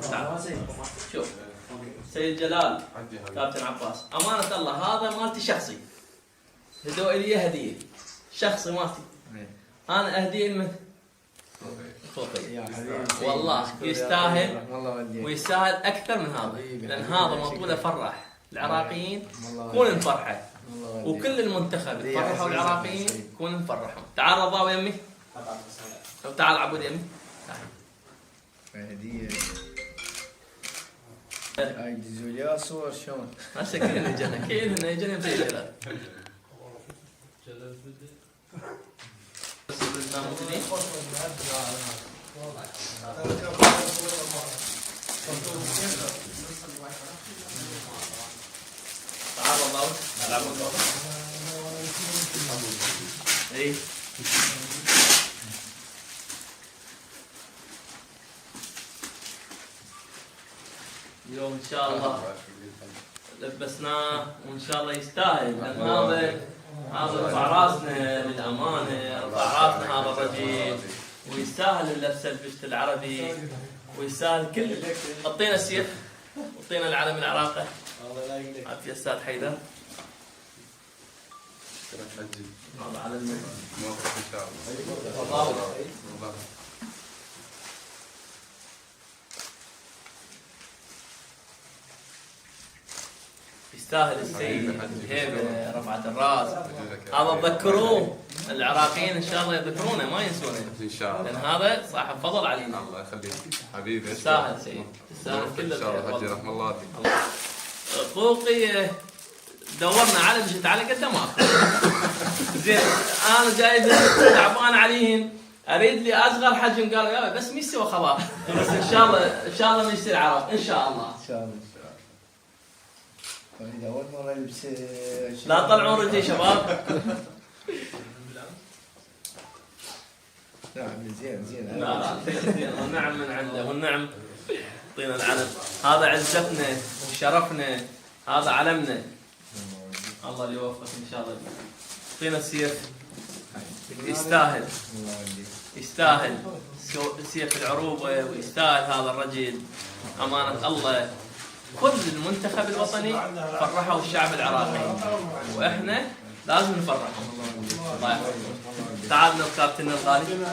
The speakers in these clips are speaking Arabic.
تعال شوف سيد جلال كابتن عباس، امانه الله هذا مالتي شخصي، هدوا لي هديه شخصي مالتي. انا اهديه لمن؟ اخوي والله يستاهل ويستاهل اكثر من هذا، لان هذا مطلوب افرح العراقيين كون نفرحه، وكل المنتخب يفرحوا العراقيين كون نفرحهم. تعال رضا يمي، تعال عبود يمي. هديه هاي ديزوليا صور شلون؟ هسه كلنا جنة كلنا جنة زي جلال. تعال رضا العب اي اليوم ان شاء الله لبسناه وان شاء الله يستاهل، لان هذا رفع راسنا للامانه، رفع راسنا هذا الرجل ويستاهل اللبسه البشت العربي ويستاهل كل. اعطينا السيف واعطينا العلم العراقي. عافيه استاذ حيدر. هذا على موفق ان شاء الله. يستاهل السيد الهيبه رفعه الراس. هذا تذكروه العراقيين ان شاء الله يذكرونه ما ينسونه ان شاء الله، لان هذا صاحب فضل علينا. الله يخليك حبيبي. يستاهل سيد، يستاهل كل ان شاء الله. حجي رحم الله فيك. اخوي دورنا على مشيت على قد ما زين انا جايب تعبان عليهم، اريد لي اصغر حجم، قالوا يا بس ما يستوى خلاص، بس ان شاء الله ان شاء الله نشتري عرب ان شاء الله. ان شاء الله. إذا أول مرة يلبس لا تطلعون رجلي شباب. نعم زين. لا زين والنعم من عنده، والنعم يعطينا العلم. هذا عزتنا وشرفنا، هذا علمنا. الله اللي يوفقك ان شاء الله. يعطينا السيف يستاهل، يستاهل سيف العروبه، ويستاهل هذا الرجل امانه الله. كل المنتخب الوطني فرحوا الشعب العراقي واحنا لازم نفرحهم. الله يحفظكم. تعال كابتن الغالي.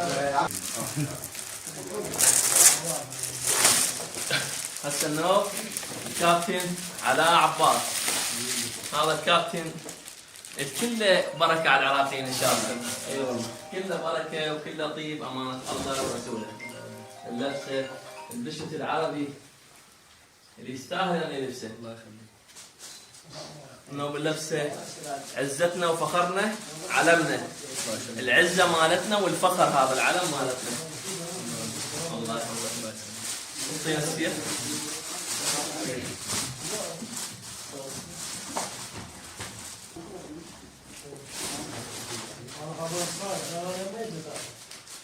هسه النوب الكابتن علاء عباس، هذا الكابتن كله بركه على العراقيين ان شاء الله. ايوه كله بركه وكله طيب امانه الله ورسوله. اللبسه البشت العربي اللي يستاهل ان يلبسه. الله يخليك. النوب اللبسه عزتنا وفخرنا، علمنا العزه مالتنا والفخر، هذا العلم مالتنا. الله يحفظك. اعطينا السيف.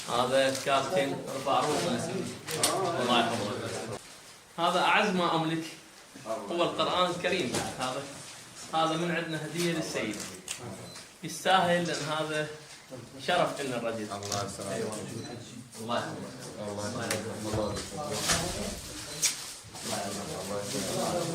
هذا الكابتن رفع روحه. الله يحفظك. هذا أعز ما أملك هو القرآن الكريم. هذا من عندنا هدية للسيد، يستاهل لأن هذا شرف لنا الرجل. الله يسلمك. الله يحفظك. الله يسلمك.